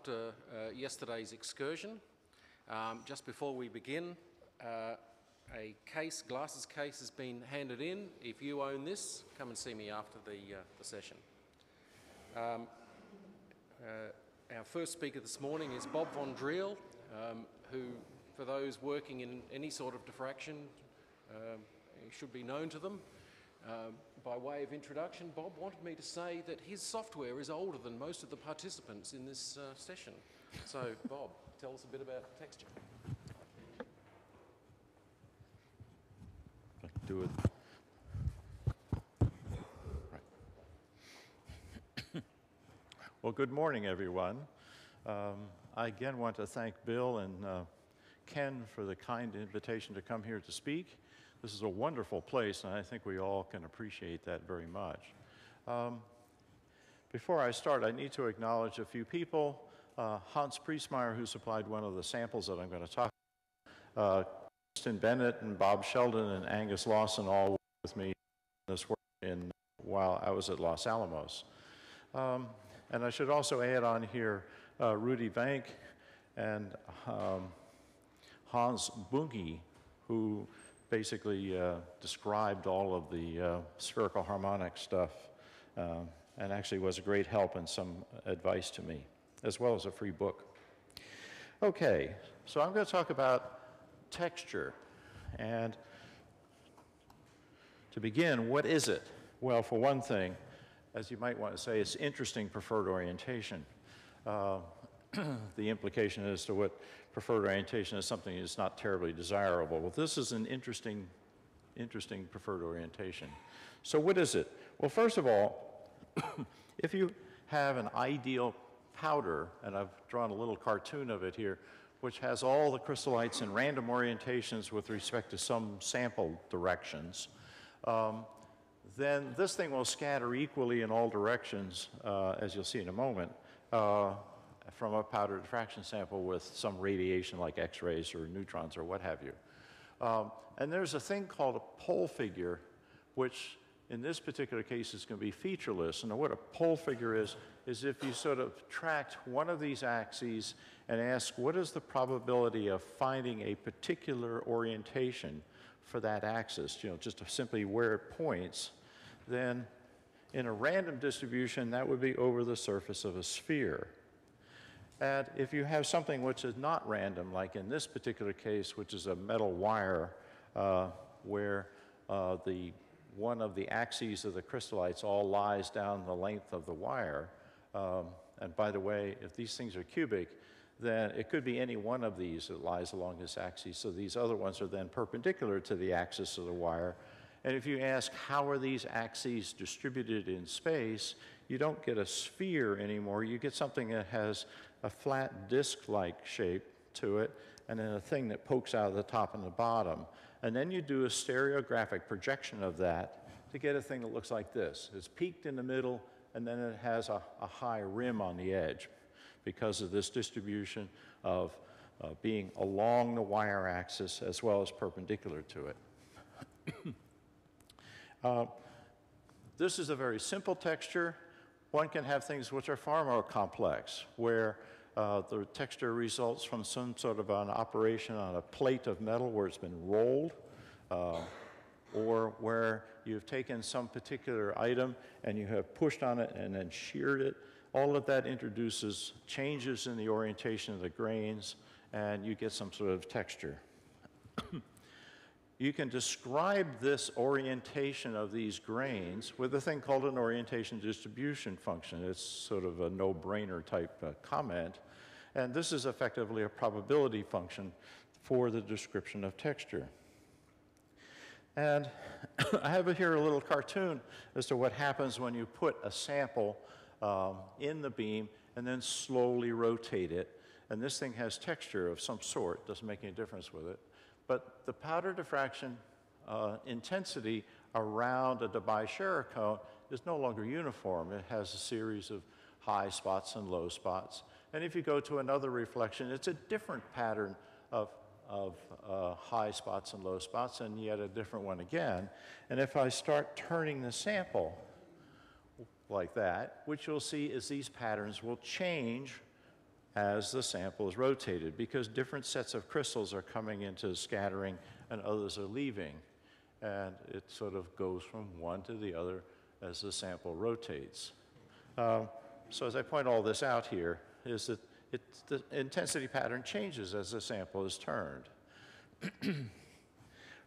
after yesterday's excursion. Just before we begin, a glasses case has been handed in. If you own this, come and see me after the session. Our first speaker this morning is Bob von Dreele, who, for those working in any sort of diffraction, should be known to them. By way of introduction, Bob wanted me to say that his software is older than most of the participants in this session. So, Bob, tell us a bit about texture. Do it. Right. Well, good morning, everyone. I again want to thank Bill and Ken for the kind invitation to come here to speak. This is a wonderful place, and I think we all can appreciate that very much. Before I start, I need to acknowledge a few people. Hans Priestmeyer, who supplied one of the samples that I'm going to talk about, Kristen Bennett and Bob Sheldon and Angus Lawson all worked with me in this work while I was at Los Alamos. And I should also add on here Rudy Vank and Hans Bunge, who basically described all of the spherical harmonic stuff and actually was a great help and some advice to me, as well as a free book. Okay, so I'm going to talk about texture. And to begin, what is it? Well, for one thing, as you might want to say, it's interesting preferred orientation. The implication as to what preferred orientation is something that's not terribly desirable. Well, this is an interesting preferred orientation. So what is it? Well, first of all, if you have an ideal powder, and I've drawn a little cartoon of it here, which has all the crystallites in random orientations with respect to some sample directions, then this thing will scatter equally in all directions, as you'll see in a moment, from a powder diffraction sample with some radiation like X-rays or neutrons or what have you. And there's a thing called a pole figure, which in this particular case is going to be featureless. And what a pole figure is if you sort of tract one of these axes and ask what is the probability of finding a particular orientation for that axis, just simply where it points, then in a random distribution, that would be over the surface of a sphere. And if you have something which is not random, like in this particular case, which is a metal wire, where one of the axes of the crystallites all lies down the length of the wire, and by the way, if these things are cubic, then it could be any one of these that lies along this axis, so these other ones are then perpendicular to the axis of the wire. And if you ask how are these axes distributed in space, you don't get a sphere anymore, you get something that has a flat disc-like shape to it, and then a thing that pokes out of the top and the bottom. And then you do a stereographic projection of that to get a thing that looks like this. It's peaked in the middle, and then it has a high rim on the edge because of this distribution of being along the wire axis as well as perpendicular to it. This is a very simple texture. One can have things which are far more complex, where the texture results from some sort of an operation on a plate of metal where it's been rolled, or where you've taken some particular item and you have pushed on it and then sheared it. All of that introduces changes in the orientation of the grains, and you get some sort of texture. You can describe this orientation of these grains with a thing called an orientation distribution function. It's sort of a no-brainer type comment. And this is effectively a probability function for the description of texture. And I have here a little cartoon as to what happens when you put a sample in the beam and then slowly rotate it. And this thing has texture of some sort, doesn't make any difference with it. But the powder diffraction intensity around a Debye-Scherrer cone is no longer uniform. It has a series of high spots and low spots. And if you go to another reflection, it's a different pattern of high spots and low spots, and yet a different one again. And if I start turning the sample like that, what you'll see is these patterns will change as the sample is rotated, because different sets of crystals are coming into scattering and others are leaving. And it sort of goes from one to the other as the sample rotates. So as I point all this out here, is that the intensity pattern changes as the sample is turned.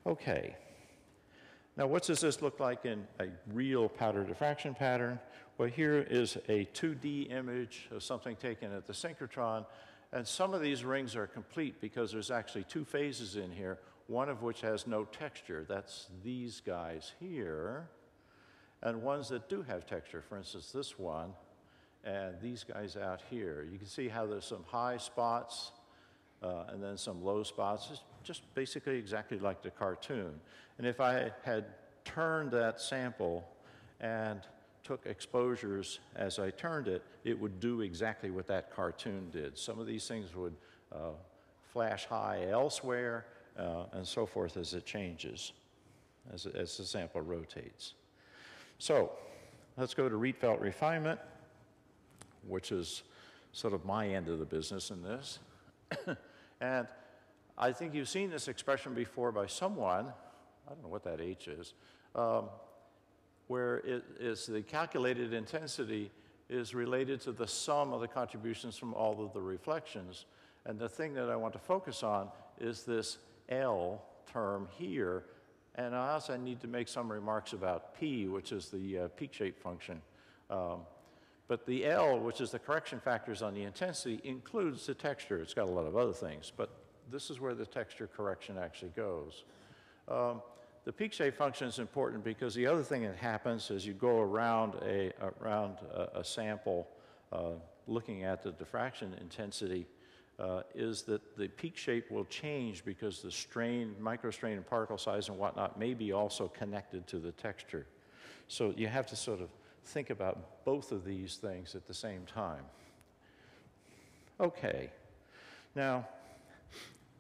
Okay. Now what does this look like in a real powder diffraction pattern? Well, here is a 2D image of something taken at the synchrotron, and some of these rings are complete because there's actually two phases in here, one of which has no texture. That's these guys here, and ones that do have texture, for instance, this one, and these guys out here. You can see how there's some high spots and then some low spots. It's just basically exactly like the cartoon. And if I had turned that sample and took exposures as I turned it, it would do exactly what that cartoon did. Some of these things would flash high elsewhere and so forth as it changes, as the sample rotates. So let's go to Rietveld Refinement, which is sort of my end of the business in this. And I think you've seen this expression before by someone, I don't know what that H is, where it is the calculated intensity is related to the sum of the contributions from all of the reflections. And the thing that I want to focus on is this L term here. And I also need to make some remarks about P, which is the peak shape function. But the L, which is the correction factors on the intensity, includes the texture. It's got a lot of other things, but this is where the texture correction actually goes. The peak shape function is important because the other thing that happens as you go around a sample looking at the diffraction intensity is that the peak shape will change because the strain, microstrain and particle size and whatnot may be also connected to the texture. So you have to sort of think about both of these things at the same time. Okay. Now,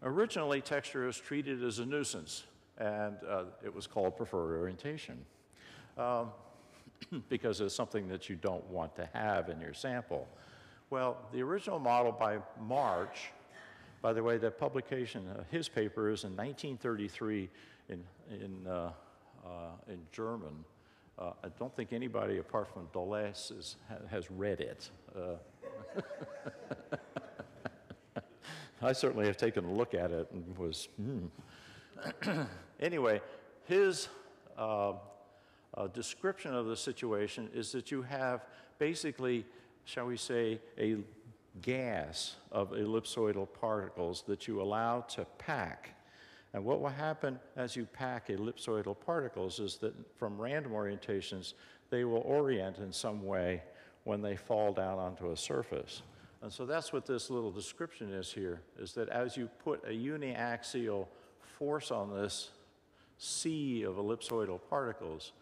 originally texture is treated as a nuisance, and it was called preferred orientation because it's something that you don't want to have in your sample. Well, the original model by March, by the way, that publication, his paper is in 1933 in German. I don't think anybody apart from Deleuze has read it. I certainly have taken a look at it and was, Anyway, his description of the situation is that you have basically, shall we say, a gas of ellipsoidal particles that you allow to pack. And what will happen as you pack ellipsoidal particles is that from random orientations, they will orient in some way when they fall down onto a surface. And so that's what this little description is here, is that as you put a uniaxial force on this sea of ellipsoidal particles,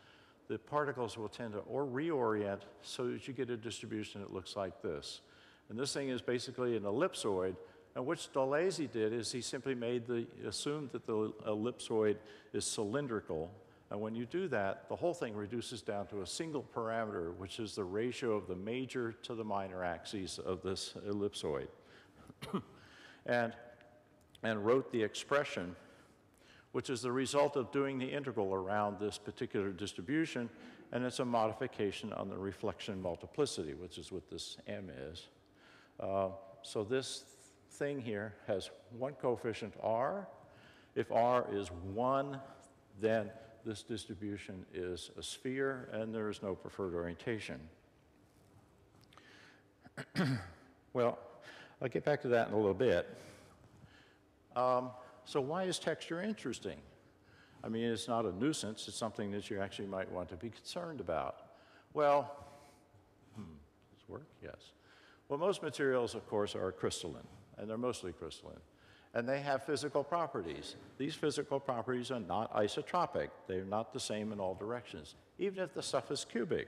the particles will tend to reorient so that you get a distribution that looks like this. And this thing is basically an ellipsoid. And what Deleuze did is he simply assumed that the ellipsoid is cylindrical. And when you do that, the whole thing reduces down to a single parameter, which is the ratio of the major to the minor axes of this ellipsoid. and wrote the expression, which is the result of doing the integral around this particular distribution. And it's a modification on the reflection multiplicity, which is what this M is. So this thing here has one coefficient R. If R is 1, then this distribution is a sphere, and there is no preferred orientation. Well, I'll get back to that in a little bit. So why is texture interesting? I mean, it's not a nuisance. It's something that you actually might want to be concerned about. Well, does this work? Yes. Well, most materials, of course, are crystalline, and they're mostly crystalline. And they have physical properties. These physical properties are not isotropic. They're not the same in all directions, even if the stuff is cubic.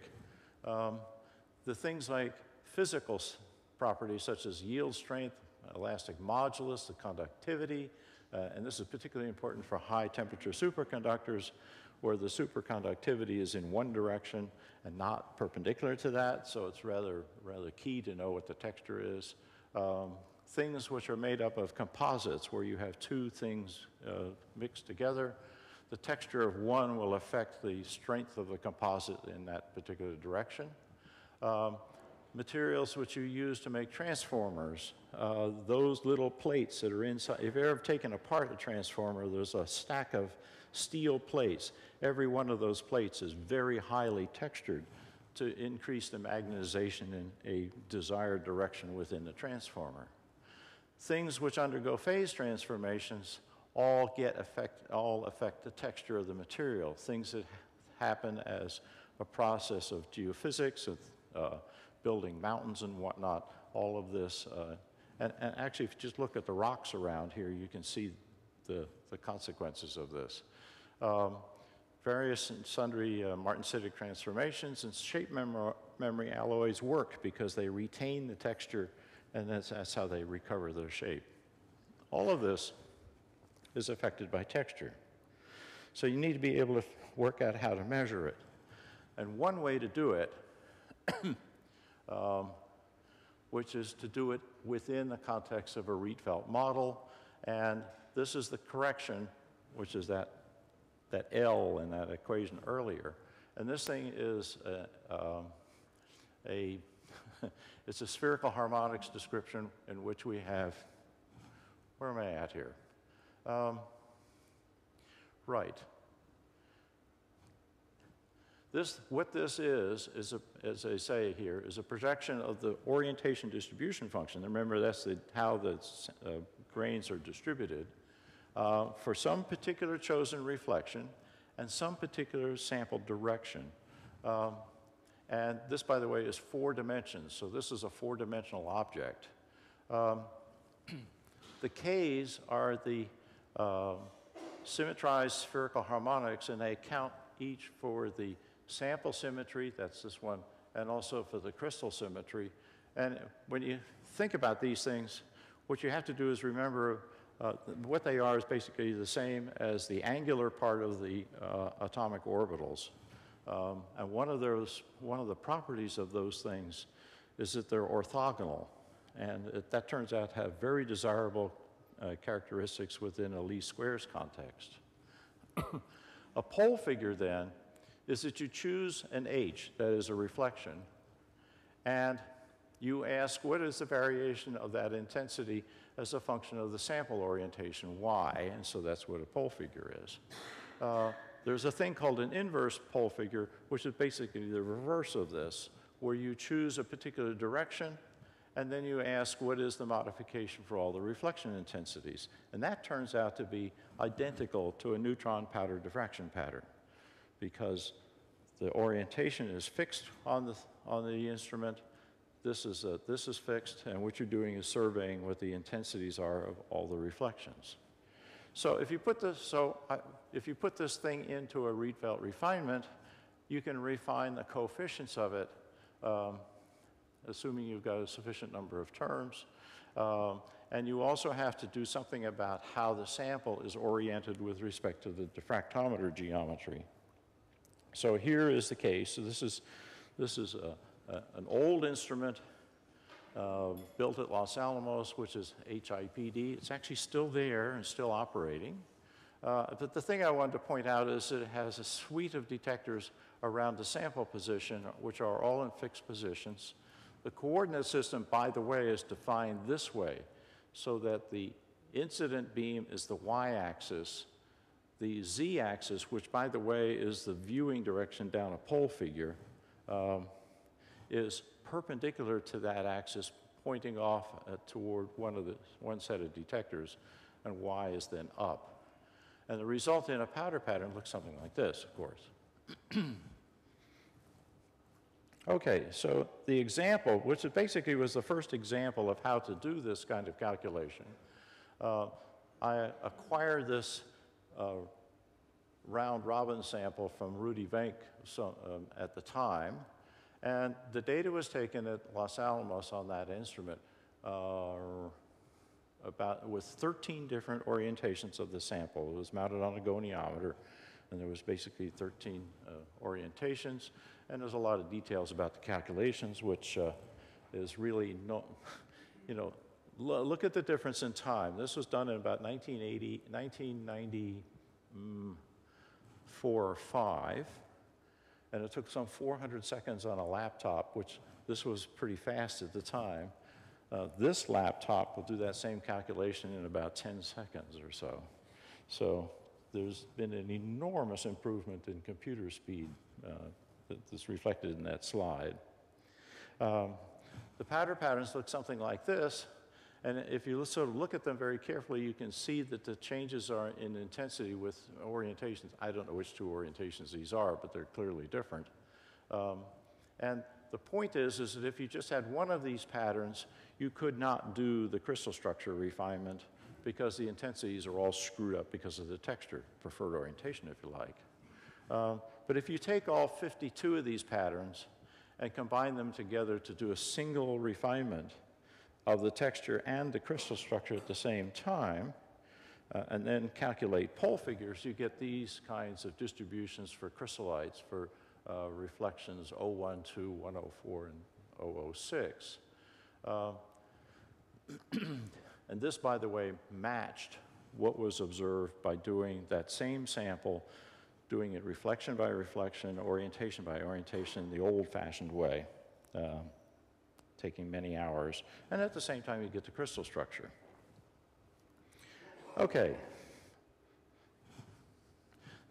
The things like physical properties such as yield strength, elastic modulus, the conductivity, and this is particularly important for high temperature superconductors where the superconductivity is in one direction and not perpendicular to that, so it's rather key to know what the texture is. things which are made up of composites, where you have two things mixed together. The texture of one will affect the strength of the composite in that particular direction. Materials which you use to make transformers, those little plates that are inside. If you've ever taken apart a transformer, there's a stack of steel plates. Every one of those plates is very highly textured to increase the magnetization in a desired direction within the transformer. Things which undergo phase transformations all affect the texture of the material. Things that happen as a process of geophysics, of building mountains and whatnot, all of this. And actually, if you just look at the rocks around here, you can see the consequences of this. Various and sundry martensitic transformations and shape memory alloys work because they retain the texture, and that's how they recover their shape. All of this is affected by texture. So you need to be able to work out how to measure it. And one way to do it, which is to do it within the context of a Rietveld model, and this is the correction, which is that L in that equation earlier. And this thing is it's a spherical harmonics description in which we have, where am I at here? Right. What this is as I say here, is a projection of the orientation distribution function. Remember, that's how the grains are distributed for some particular chosen reflection and some particular sample direction. And this, by the way, is 4 dimensions, so this is a 4-dimensional object. The K's are the symmetrized spherical harmonics, and they account each for the sample symmetry, that's this one, and also for the crystal symmetry. And when you think about these things, what you have to do is remember what they are is basically the same as the angular part of the atomic orbitals. And one of the properties of those things is that they're orthogonal, and that turns out to have very desirable characteristics within a least squares context. A pole figure, then, is that you choose an H, that is a reflection, and you ask what is the variation of that intensity as a function of the sample orientation, y, and so that's what a pole figure is. There's a thing called an inverse pole figure, which is basically the reverse of this, where you choose a particular direction, and then you ask what is the modification for all the reflection intensities. And that turns out to be identical to a neutron powder diffraction pattern, because the orientation is fixed on the instrument. This is fixed, and what you're doing is surveying what the intensities are of all the reflections. So if you put this thing into a Rietveld refinement, you can refine the coefficients of it, assuming you've got a sufficient number of terms. And you also have to do something about how the sample is oriented with respect to the diffractometer geometry. So here is the case. So this is an old instrument built at Los Alamos, which is HIPD. It's actually still there and still operating. But the thing I wanted to point out is that it has a suite of detectors around the sample position, which are all in fixed positions. The coordinate system, by the way, is defined this way, so that the incident beam is the y-axis. The z-axis, which, by the way, is the viewing direction down a pole figure, is perpendicular to that axis, pointing off toward one set of detectors, and y is then up. And the result in a powder pattern looks something like this, of course. Okay, so the example, which basically was the first example of how to do this kind of calculation, I acquired this round-robin sample from Rudy Wenck at the time, and the data was taken at Los Alamos on that instrument with 13 different orientations of the sample. It was mounted on a goniometer, and there was basically 13 orientations, and there's a lot of details about the calculations, which is really look at the difference in time. This was done in about 1994 or 5, and it took some 400 seconds on a laptop, which this was pretty fast at the time. This laptop will do that same calculation in about 10 seconds or so. So there's been an enormous improvement in computer speed that's reflected in that slide. The pattern patterns look something like this, and if you sort of look at them very carefully, you can see that the changes are in intensity with orientations. I don't know which two orientations these are, but they're clearly different. And the point is that if you just had one of these patterns, you could not do the crystal structure refinement because the intensities are all screwed up because of the texture, preferred orientation, if you like. But if you take all 52 of these patterns and combine them together to do a single refinement of the texture and the crystal structure at the same time, and then calculate pole figures, you get these kinds of distributions for crystallites for reflections 012, 104, and 006. And this, by the way, matched what was observed by doing that same sample, doing it reflection by reflection, orientation by orientation, the old-fashioned way, taking many hours. And at the same time, you get the crystal structure. Okay.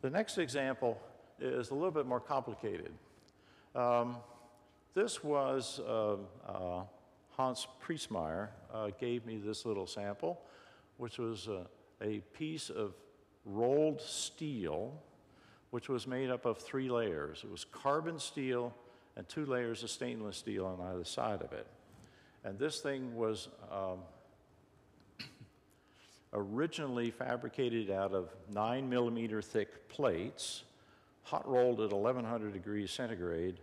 The next example is a little bit more complicated. This was Hans Priesmeyer gave me this little sample, which was a piece of rolled steel, which was made up of 3 layers. It was carbon steel and 2 layers of stainless steel on either side of it. And this thing was originally fabricated out of 9mm thick plates, hot rolled at 1100 degrees centigrade,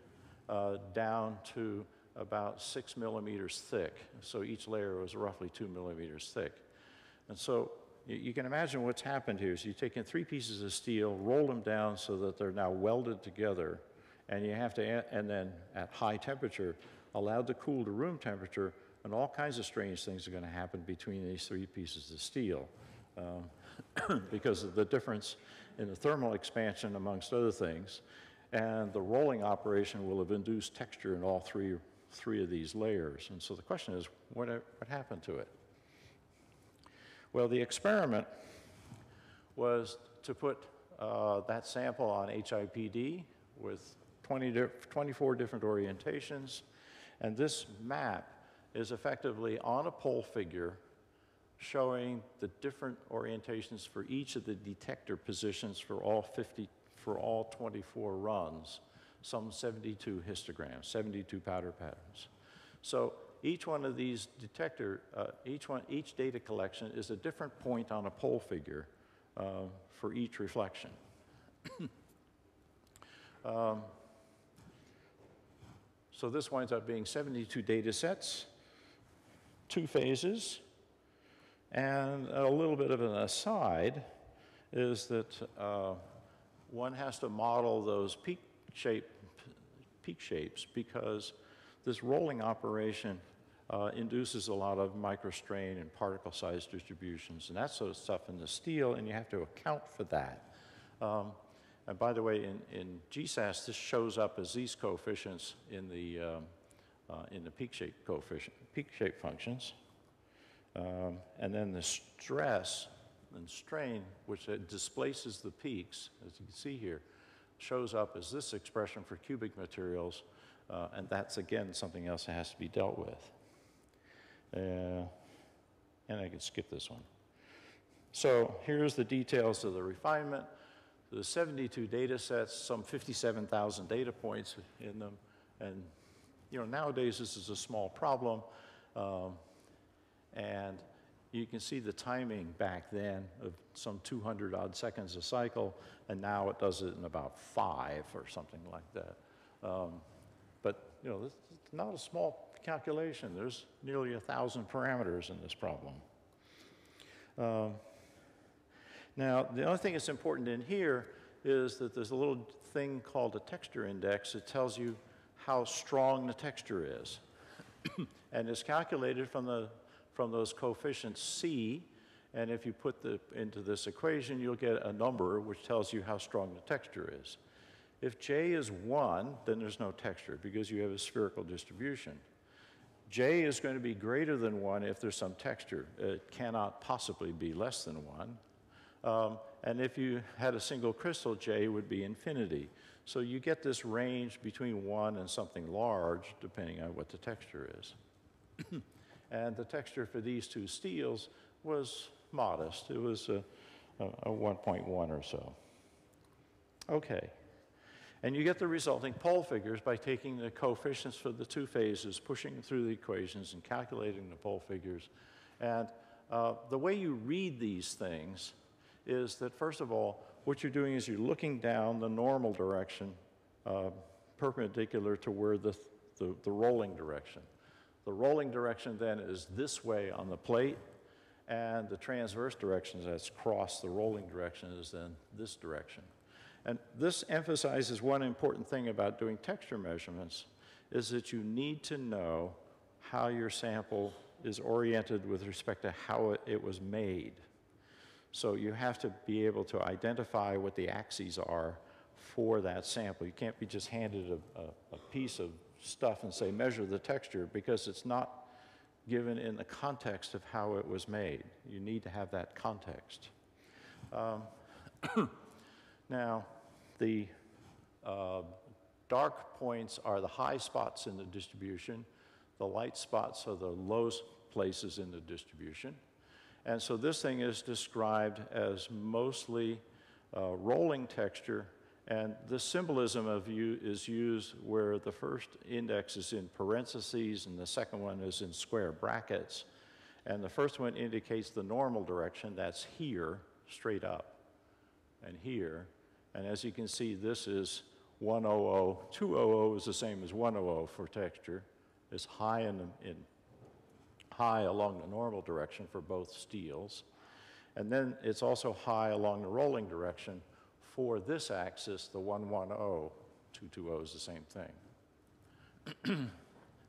down to about 6 millimeters thick. So each layer was roughly 2 millimeters thick. And so you can imagine what's happened here. So you've taken 3 pieces of steel, rolled them down so that they're now welded together, and you have to, and then at high temperature, allowed to cool to room temperature, and all kinds of strange things are going to happen between these 3 pieces of steel because of the difference in the thermal expansion, amongst other things. And the rolling operation will have induced texture in all three of these layers. And so the question is, what happened to it? Well, the experiment was to put that sample on HIPD with 24 different orientations. And this map is effectively on a pole figure showing the different orientations for each of the detector positions for all 24 runs, some 72 histograms, 72 powder patterns. So each one of these each data collection is a different point on a pole figure for each reflection. So this winds up being 72 data sets, 2 phases, and a little bit of an aside is that one has to model those peak shapes because this rolling operation induces a lot of microstrain and particle size distributions and that sort of stuff in the steel, and you have to account for that. And by the way, in GSASS, this shows up as these coefficients in the peak shape functions. And then the stress and strain, which displaces the peaks, as you can see here, shows up as this expression for cubic materials, and that's, again, something else that has to be dealt with. And I can skip this one. So here's the details of the refinement. The 72 data sets, some 57,000 data points in them, and nowadays this is a small problem, and you can see the timing back then of some 200 odd seconds a cycle, and now it does it in about 5 or something like that. But this is not a small calculation. There's nearly 1,000 parameters in this problem. Now, the other thing that's important in here is that there's a little thing called a texture index that tells you how strong the texture is. And it's calculated from the from those coefficients C, and if you put into this equation, you'll get a number which tells you how strong the texture is. If J is 1, then there's no texture because you have a spherical distribution. J is going to be greater than 1 if there's some texture. It cannot possibly be less than 1. And if you had a single crystal, J would be infinity. So you get this range between 1 and something large, depending on what the texture is. And the texture for these two steels was modest. It was a 1.1 or so. Okay. And you get the resulting pole figures by taking the coefficients for the two phases, pushing them through the equations, and calculating the pole figures. And the way you read these things is that, first of all, what you're doing is you're looking down the normal direction perpendicular to where the rolling direction. The rolling direction then is this way on the plate, and the transverse direction that's cross the rolling direction is then this direction. And this emphasizes one important thing about doing texture measurements, is that you need to know how your sample is oriented with respect to how it was made. So you have to be able to identify what the axes are for that sample. You can't be just handed a piece of stuff and say, measure the texture, because it's not given in the context of how it was made. You need to have that context. Now, the dark points are the high spots in the distribution. The light spots are the low places in the distribution. And so this thing is described as mostly rolling texture, and the symbolism is used where the first index is in parentheses and the second one is in square brackets. And the first one indicates the normal direction, that's here, straight up, and here. And as you can see, this is 100. 200 is the same as 100 for texture. It's high high along the normal direction for both steels. And then it's also high along the rolling direction for this axis, the 110. 220 is the same thing.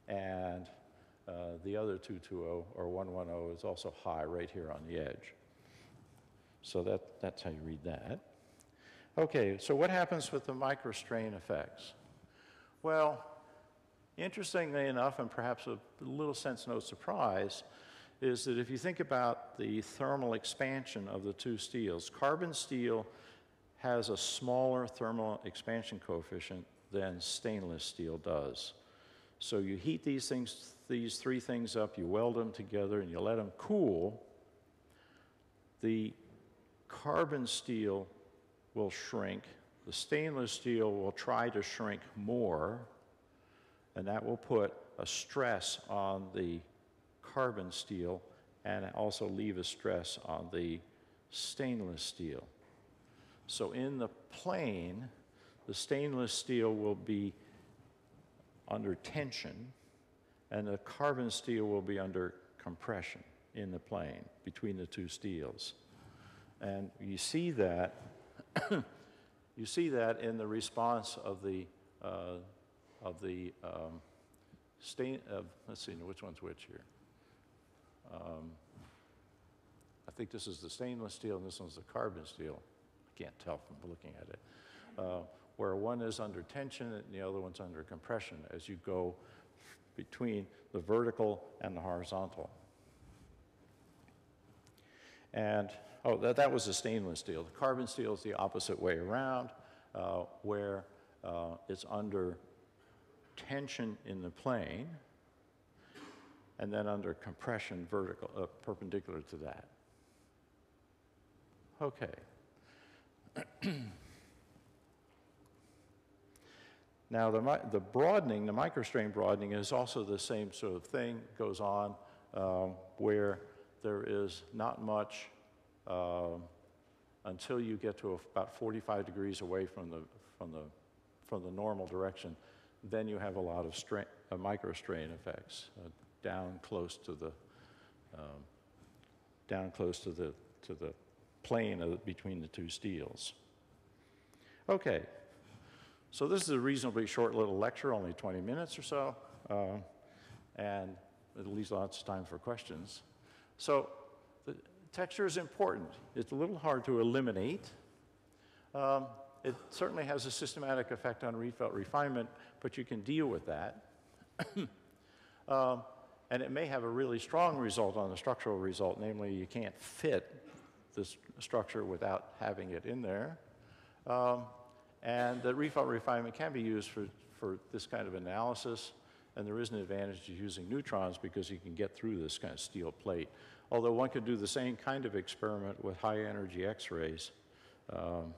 And the other 220 or 110 is also high right here on the edge. So that's how you read that. Okay, so what happens with the microstrain effects? Well, interestingly enough, and perhaps a little sense no surprise, is that if you think about the thermal expansion of the two steels, carbon steel has a smaller thermal expansion coefficient than stainless steel does. So you heat these three things up, you weld them together, and you let them cool. The carbon steel will shrink. The stainless steel will try to shrink more, and that will put a stress on the carbon steel and also leave a stress on the stainless steel. So in the plane, the stainless steel will be under tension, and the carbon steel will be under compression in the plane between the two steels. And you see that you see that in the response of the let's see, which one's which here? I think this is the stainless steel and this one's the carbon steel. I can't tell from looking at it. Where one is under tension and the other one's under compression as you go between the vertical and the horizontal. And, oh, that was the stainless steel. The carbon steel is the opposite way around, where it's under tension in the plane, and then under compression vertical, perpendicular to that. Okay. Now the broadening, the microstrain broadening is also the same sort of thing, goes on where there is not much until you get to about 45 degrees away from the normal direction. Then you have a lot of microstrain effects down close to the plane between the two steels. Okay, so this is a reasonably short little lecture, only 20 minutes or so, and it leaves lots of time for questions. So the texture is important. It's a little hard to eliminate. It certainly has a systematic effect on Rietveld refinement, but you can deal with that. And it may have a really strong result on the structural result, namely you can't fit this structure without having it in there. And the Rietveld refinement can be used for this kind of analysis, and there is an advantage to using neutrons because you can get through this kind of steel plate. Although one could do the same kind of experiment with high energy X-rays and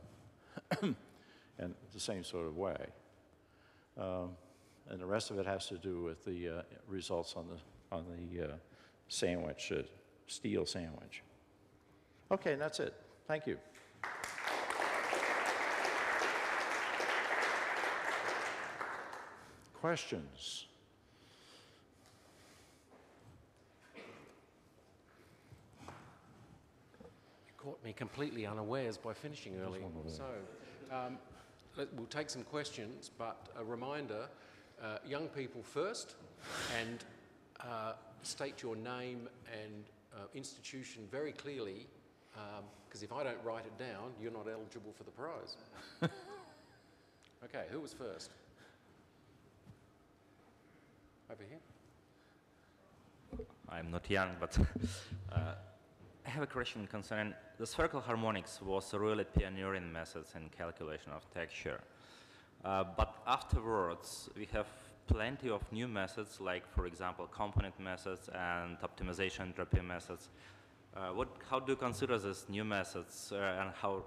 the same sort of way. And the rest of it has to do with the results on the sandwich, steel sandwich. Okay, and that's it. Thank you. Questions? You caught me completely unawares by finishing early. So we'll take some questions, but a reminder, young people first, and state your name and institution very clearly, because if I don't write it down, you're not eligible for the prize. Okay, who was first? Over here. I'm not young, but I have a question concerning the spherical harmonics was really pioneering methods in calculation of texture. But afterwards, we have plenty of new methods, like, for example, component methods and optimization entropy methods. How do you consider these new methods and how,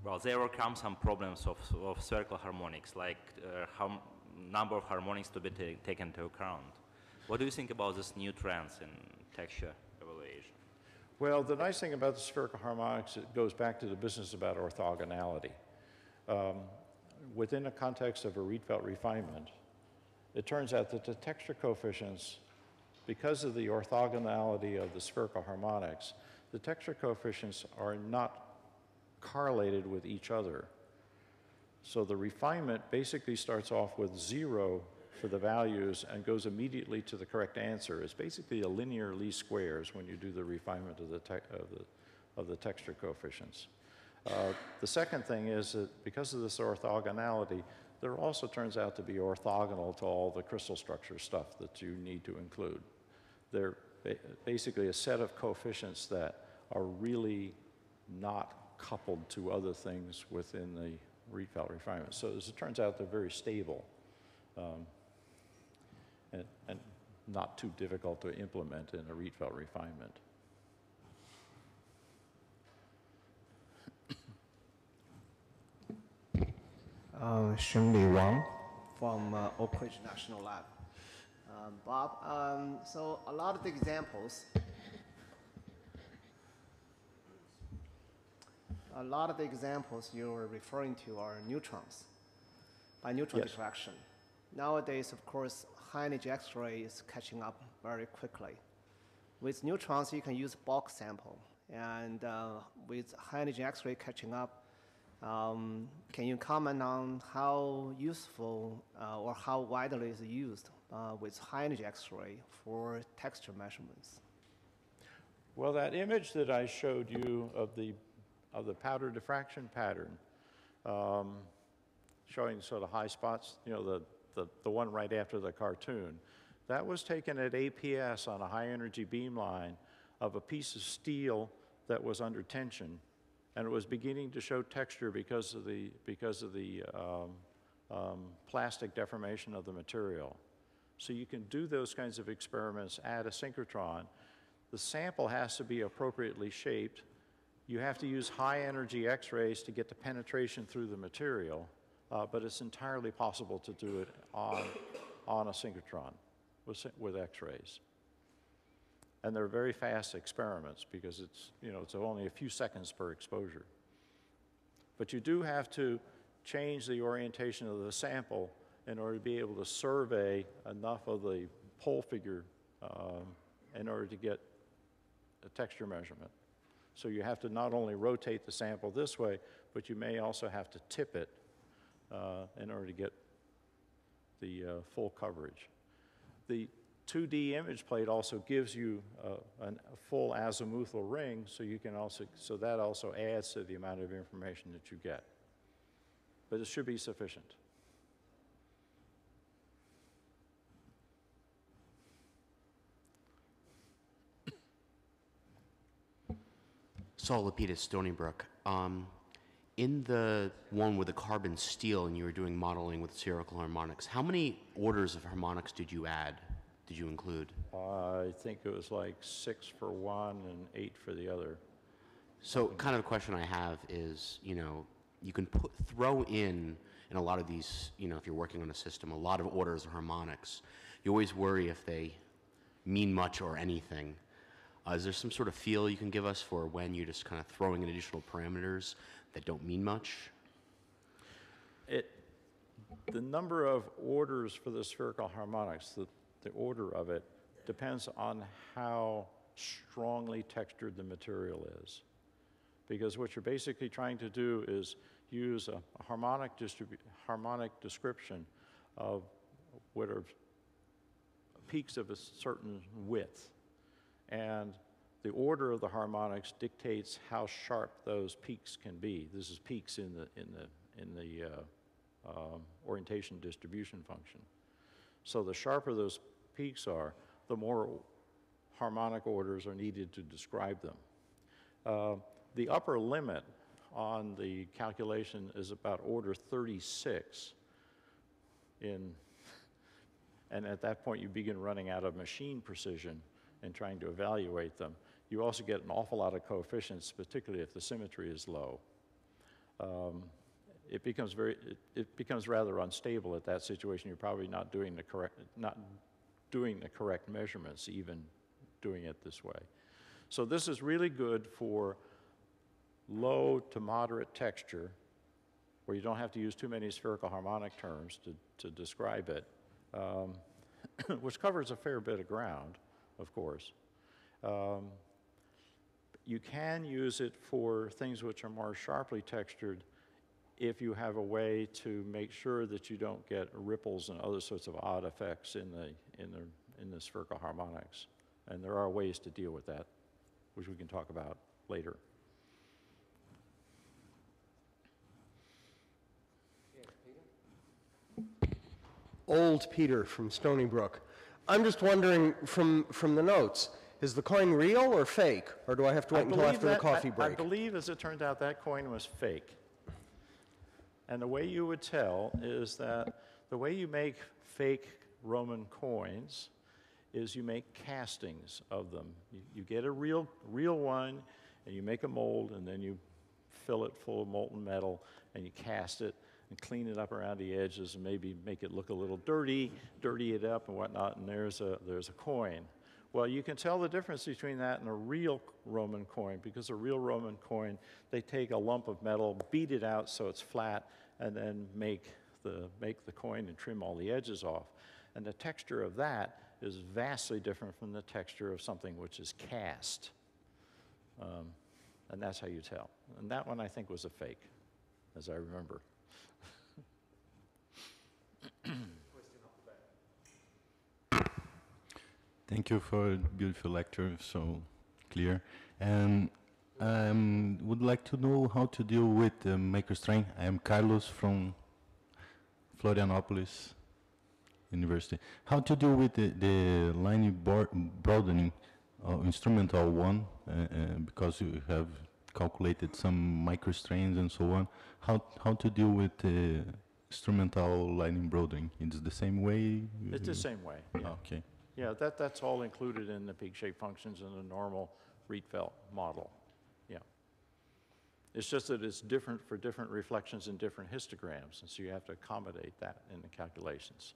well, they overcome some problems of spherical harmonics, like how number of harmonics to be taken into account? What do you think about these new trends in texture evaluation? Well, the nice thing about the spherical harmonics, it goes back to the business about orthogonality. Within the context of a Rietveld refinement, it turns out that the texture coefficients, because of the orthogonality of the spherical harmonics, the texture coefficients are not correlated with each other. So the refinement basically starts off with 0 for the values and goes immediately to the correct answer. It's basically a linear least squares when you do the refinement of the texture coefficients. The second thing is that because of this orthogonality, there also turns out to be orthogonal to all the crystal structure stuff that you need to include. They're basically a set of coefficients that are really not coupled to other things within the Rietveld refinement. So as it turns out, they're very stable and not too difficult to implement in a Rietveld refinement. Shunli Wang from Oak Ridge National Lab. Bob, so a lot of the examples you're referring to are neutrons, by neutron diffraction. Nowadays, of course, high energy X-ray is catching up very quickly. With neutrons, you can use bulk sample, and with high energy X-ray catching up, can you comment on how useful or how widely is it used with high energy X-ray for texture measurements? Well, that image that I showed you of the powder diffraction pattern, showing sort of high spots, you know, the one right after the cartoon, that was taken at APS on a high energy beamline of a piece of steel that was under tension, and it was beginning to show texture because of the plastic deformation of the material. So you can do those kinds of experiments at a synchrotron. The sample has to be appropriately shaped. You have to use high energy X-rays to get the penetration through the material, but it's entirely possible to do it on a synchrotron with X-rays. And they're very fast experiments because it's only a few seconds per exposure. But you do have to change the orientation of the sample in order to be able to survey enough of the pole figure in order to get a texture measurement. So you have to not only rotate the sample this way, but you may also have to tip it in order to get the full coverage. The 2D image plate also gives you a full azimuthal ring, so you can also, so that also adds to the amount of information that you get. But it should be sufficient. Saul Lapidus, Stony Brook. In the one with the carbon steel and you were doing modeling with spherical harmonics, how many orders of harmonics did you add, did you include? I think it was like 6 for one and 8 for the other. So kind of the question I have is, you know, you can throw in a lot of these, you know, if you're working on a system, a lot of orders of harmonics. You always worry if they mean much or anything. Is there some sort of feel you can give us for when you're just kind of throwing in additional parameters that don't mean much? The number of orders for the spherical harmonics, the order of it, depends on how strongly textured the material is. Because what you're basically trying to do is use a harmonic description of what are peaks of a certain width. And the order of the harmonics dictates how sharp those peaks can be. This is peaks in the orientation distribution function. So the sharper those peaks are, the more harmonic orders are needed to describe them. The upper limit on the calculation is about order 36 and at that point you begin running out of machine precision and trying to evaluate them. You also get an awful lot of coefficients, particularly if the symmetry is low. It becomes rather unstable at that situation. You're probably not doing the correct measurements, even doing it this way. So this is really good for low to moderate texture, where you don't have to use too many spherical harmonic terms to describe it, which covers a fair bit of ground, of course. You can use it for things which are more sharply textured if you have a way to make sure that you don't get ripples and other sorts of odd effects in the spherical harmonics. And there are ways to deal with that, which we can talk about later. Old Peter from Stony Brook. I'm just wondering from the notes, is the coin real or fake? Or do I have to wait until after the coffee break? I believe, as it turned out, that coin was fake. And the way you would tell is that the way you make fake Roman coins is you make castings of them. You get a real one, and you make a mold, and then you fill it full of molten metal, and you cast it, and clean it up around the edges and maybe make it look a little dirty it up and whatnot, and there's a coin. Well, you can tell the difference between that and a real Roman coin, because a real Roman coin, they take a lump of metal, beat it out so it's flat, and then make the coin and trim all the edges off. And the texture of that is vastly different from the texture of something which is cast. And that's how you tell. And that one, I think, was a fake, as I remember. Thank you for a beautiful lecture, so clear. And I would like to know how to deal with the Microstrain. I am Carlos from Florianopolis University. How to deal with the line broadening instrumental one, because you have calculated some microstrains and so on. How to deal with the instrumental lining broadening? It's the same way? It's the same way, yeah. Okay. Yeah, that's all included in the peak shape functions in the normal Rietveld model. Yeah. It's just that it's different for different reflections in different histograms, and so you have to accommodate that in the calculations.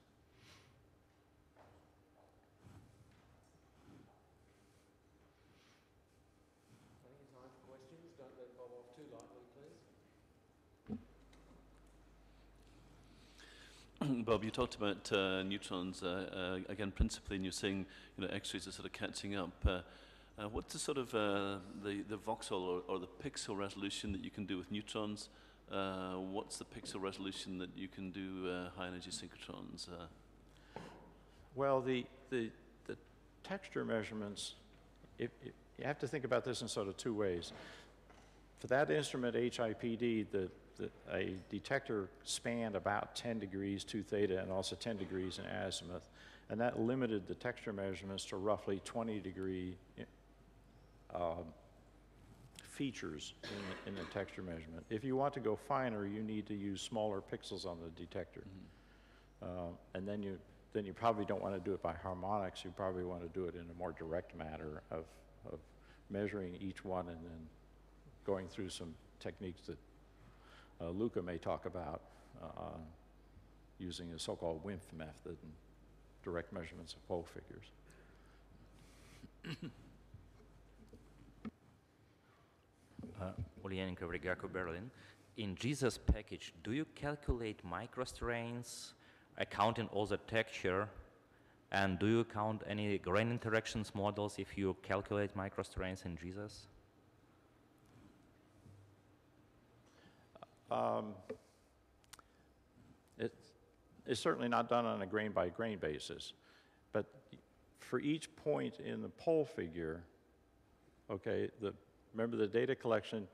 Plenty of time for questions. Don't let Bob off too lightly, please. Bob, you talked about neutrons again, principally, and you're saying X-rays are sort of catching up. What's the sort of the voxel or the pixel resolution that you can do with neutrons? What's the pixel resolution that you can do high energy synchrotrons? Well, the texture measurements, you have to think about this in sort of two ways. For that instrument, HIPD, a detector spanned about 10 degrees 2 theta and also 10 degrees in azimuth, and that limited the texture measurements to roughly 20-degree features in the texture measurement. If you want to go finer, you need to use smaller pixels on the detector. And then you probably don't want to do it by harmonics. You probably want to do it in a more direct manner of measuring each one and then going through some techniques that Luca may talk about using the so-called WIMP method and direct measurements of pole figures. Ulyanenko, Rigaco, Berlin. In Jesus package, do you calculate microstrains, accounting all the texture, and do you count any grain interactions models if you calculate microstrains in Jesus? It's certainly not done on a grain-by-grain basis, but for each point in the pole figure, okay, remember the data collection,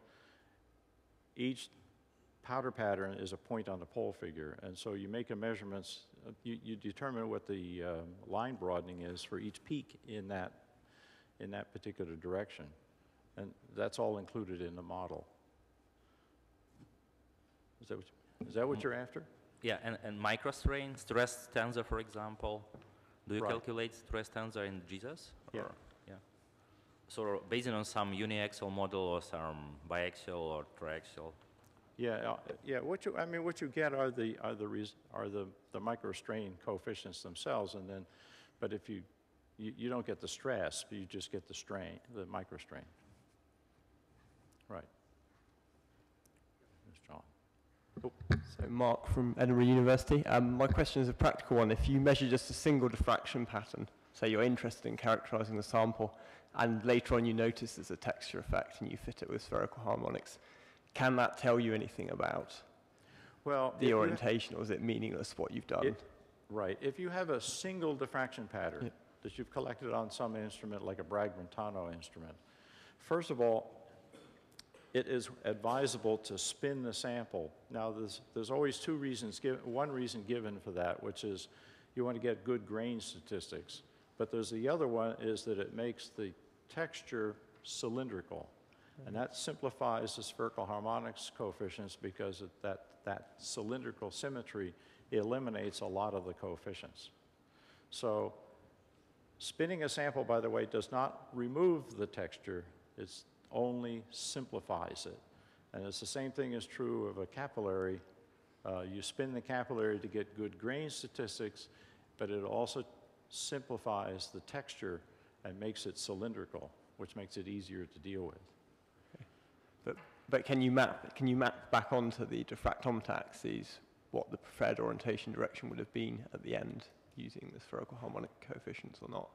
each powder pattern is a point on the pole figure, and so you make a measurements, you determine what the line broadening is for each peak in that particular direction, and that's all included in the model. Is that what you're after? Yeah, and microstrain, stress tensor, for example, do you calculate stress tensor in Jesus? Yeah. Yeah. So based on some uniaxial model or some biaxial or triaxial? Yeah, yeah. What you get are the microstrain coefficients themselves, and then, but if you don't get the stress, but you just get the strain, the microstrain. Right. There's John. Oh. So Mark from Edinburgh University. My question is a practical one. If you measure just a single diffraction pattern, say you're interested in characterizing the sample, and later on you notice there's a texture effect and you fit it with spherical harmonics, can that tell you anything about the orientation, or is it meaningless what you've done? Right. If you have a single diffraction pattern that you've collected on some instrument like a Bragg-Montano instrument, first of all, it is advisable to spin the sample. Now, there's always two reasons, one reason given for that, which is you want to get good grain statistics. But there's the other one is that it makes the texture cylindrical. And that simplifies the spherical harmonics coefficients because that cylindrical symmetry eliminates a lot of the coefficients. So spinning a sample, by the way, does not remove the texture. It's only simplifies it. And it's the same thing is true of a capillary. You spin the capillary to get good grain statistics, but it also simplifies the texture and makes it cylindrical, which makes it easier to deal with. Okay. But can you map back onto the diffractometer axes what the preferred orientation direction would have been at the end using the spherical harmonic coefficients or not?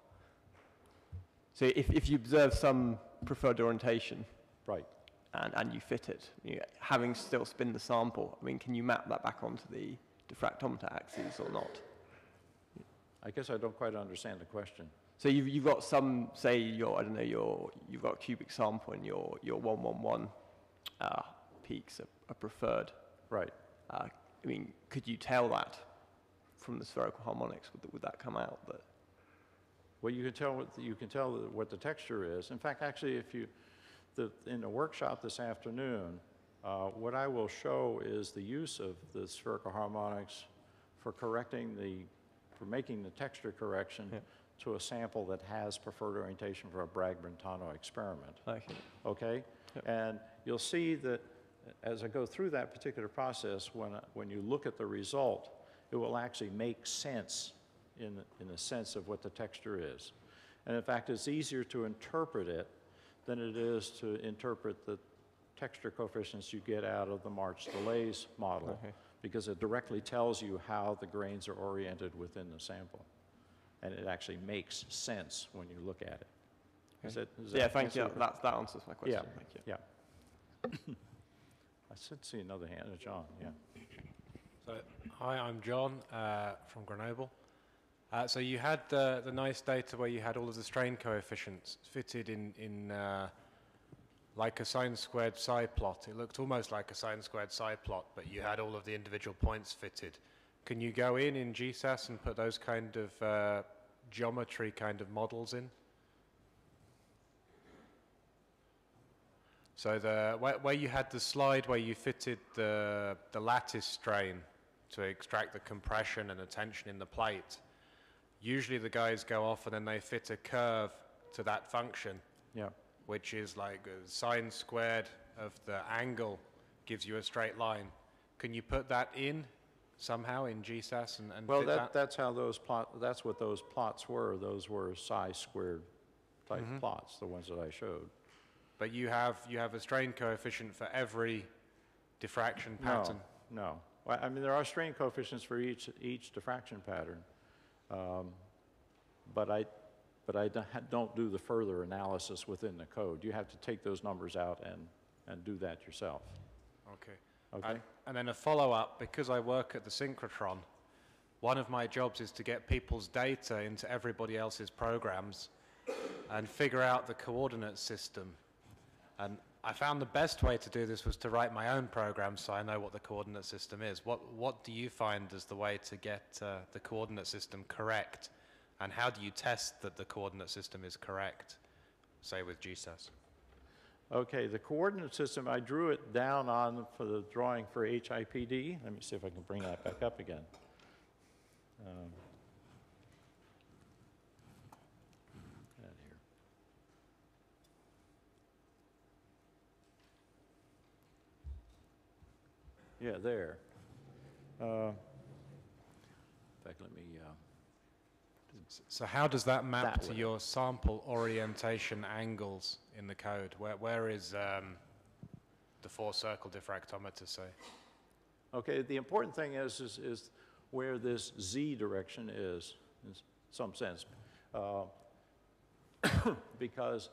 So if you observe some preferred orientation, right, and you fit it, having still spin the sample, I mean, can you map that back onto the diffractometer axes or not? I guess I don't quite understand the question. So you've got some, say, you've got a cubic sample and your 111 peaks are preferred. Right. I mean, could you tell that from the spherical harmonics? Would that come out? But well, you can tell what the texture is. In fact, actually, in the workshop this afternoon, what I will show is the use of the spherical harmonics for making the texture correction to a sample that has preferred orientation for a Bragg-Montano experiment. Okay? Yep. And you'll see that as I go through that particular process, when you look at the result, it will actually make sense in the sense of what the texture is. And in fact, it's easier to interpret it than it is to interpret the texture coefficients you get out of the March delays model, because it directly tells you how the grains are oriented within the sample. And it actually makes sense when you look at it. Yeah, thank you. That answers my question. Yeah, thank you. Yeah. I should see another hand, John, yeah. So, hi, I'm John from Grenoble. So you had the nice data where you had all of the strain coefficients fitted in like a sine squared psi plot. It looked almost like a sine squared psi plot, but you had all of the individual points fitted. Can you go in GSAS and put those kind of geometry kind of models in? So where you had the slide where you fitted the lattice strain to extract the compression and the tension in the plate, usually the guys go off and then they fit a curve to that function, Yeah. which is like sine squared of the angle gives you a straight line. Can you put that in somehow in GSAS and Well, fit that? that's how that's what those plots were. Those were psi squared type plots, the ones that I showed. But you have a strain coefficient for every diffraction pattern. No. Well, I mean, there are strain coefficients for each diffraction pattern, but I don't do the further analysis within the code. You have to take those numbers out and do that yourself. Okay. Okay. And then a follow-up, because I work at the synchrotron, one of my jobs is to get people's data into everybody else's programs and figure out the coordinate system. And I found the best way to do this was to write my own program so I know what the coordinate system is. What do you find as the way to get the coordinate system correct? And how do you test that the coordinate system is correct, say with GSAS? Okay, the coordinate system, I drew it down on for the drawing for HIPD. Let me see if I can bring that back up again. That here. Yeah, there. In fact, let me... So how does that map That to way. your sample orientation angles in the code? Where is the four-circle diffractometer, say? Okay, the important thing is where this Z direction is, in some sense. Because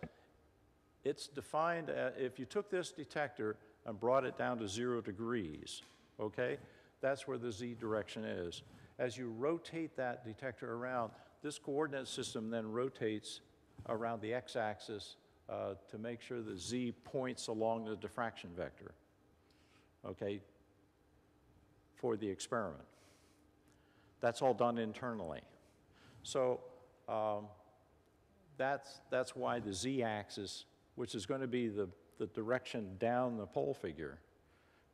it's defined, if you took this detector and brought it down to 0 degrees, okay, that's where the Z direction is. As you rotate that detector around, this coordinate system then rotates around the x-axis to make sure the Z points along the diffraction vector, okay, for the experiment. That's all done internally. So that's why the Z-axis, which is going to be the direction down the pole figure,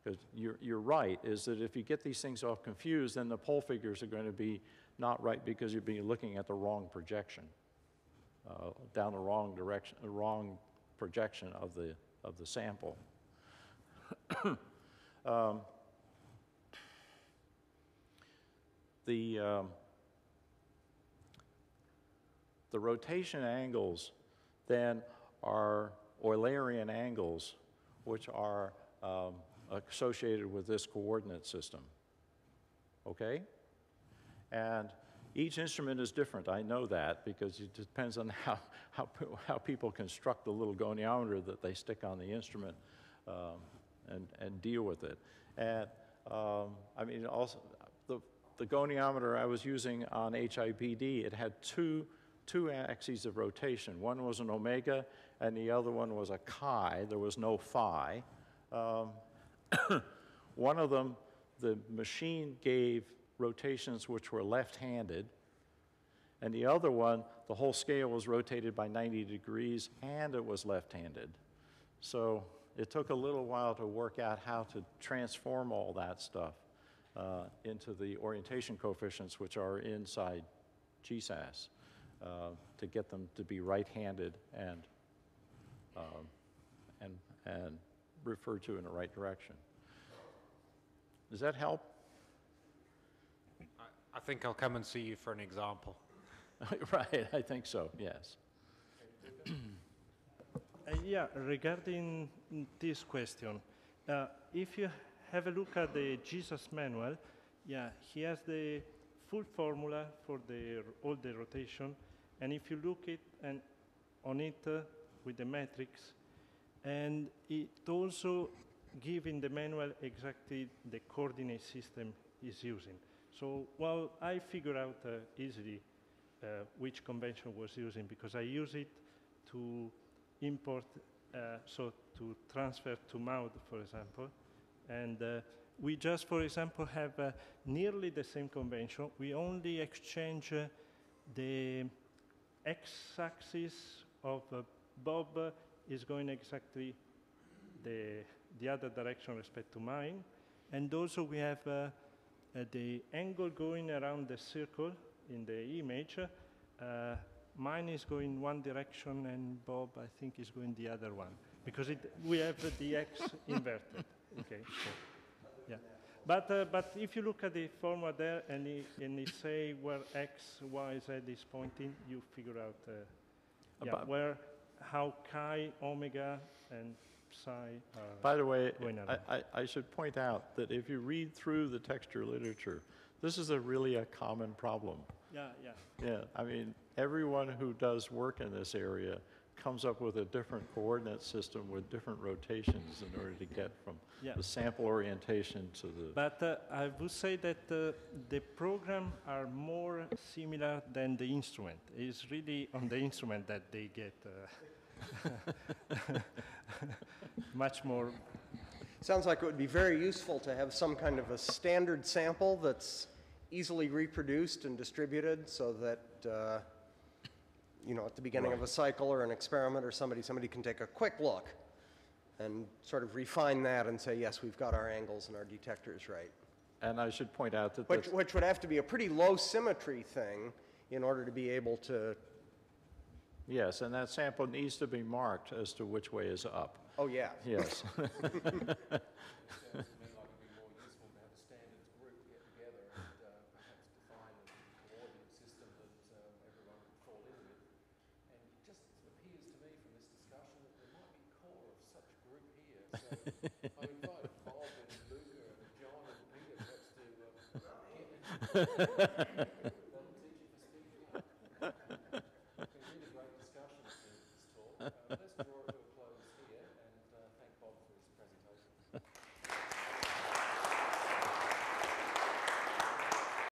because you're right, is that if you get these things all confused, then the pole figures are going to be not right because you'll be looking at the wrong projection, down the wrong direction, the wrong projection of the sample. The rotation angles then are Eulerian angles, which are associated with this coordinate system, okay? And each instrument is different. I know that because it depends on how people construct the little goniometer that they stick on the instrument and deal with it. And I mean, also the goniometer I was using on HIPD, it had two axes of rotation. One was an omega, and the other one was a chi. There was no phi. One of them, the machine gave rotations which were left-handed, and the other one, the whole scale was rotated by 90 degrees, and it was left-handed. So it took a little while to work out how to transform all that stuff into the orientation coefficients, which are inside GSAS, to get them to be right-handed and referred to in the right direction. Does that help? I think I'll come and see you for an example. Right, I think so, yes. Yeah, regarding this question, if you have a look at the Jesus manual, yeah, he has the full formula for all the rotation, and if you look on it with the metrics, and it also gives in the manual exactly the coordinate system is using. So, well, I figure out easily which convention was using, because I use it to import, so to transfer to mount, for example. And we just, for example, have nearly the same convention. We only exchange the x-axis of Bob is going exactly the other direction respect to mine. And also we have the angle going around the circle in the image. Mine is going one direction and Bob, I think, is going the other one. Because we have the x inverted. Okay, so, yeah. But if you look at the formula there and it say where x, y, z is pointing, you figure out how chi, omega, and psi are. By the way, going around. I should point out that if you read through the texture literature, this is really a common problem. Yeah, yeah. Yeah, I mean, everyone who does work in this area comes up with a different coordinate system with different rotations in order to get from the sample orientation to the... But I would say that the program are more similar than the instrument. It's really on the instrument that they get much more. Sounds like it would be very useful to have some kind of a standard sample that's easily reproduced and distributed so that you know, at the beginning of a cycle or an experiment or somebody can take a quick look and sort of refine that and say, yes, we've got our angles and our detectors right. And I should point out that which would have to be a pretty low symmetry thing in order to be able to... Yes, and that sample needs to be marked as to which way is up. Oh, yeah. Yes. I invite Bob and Luca and John and Peter perhaps to they'll teach you for speaking up. It's been really great discussion in this talk.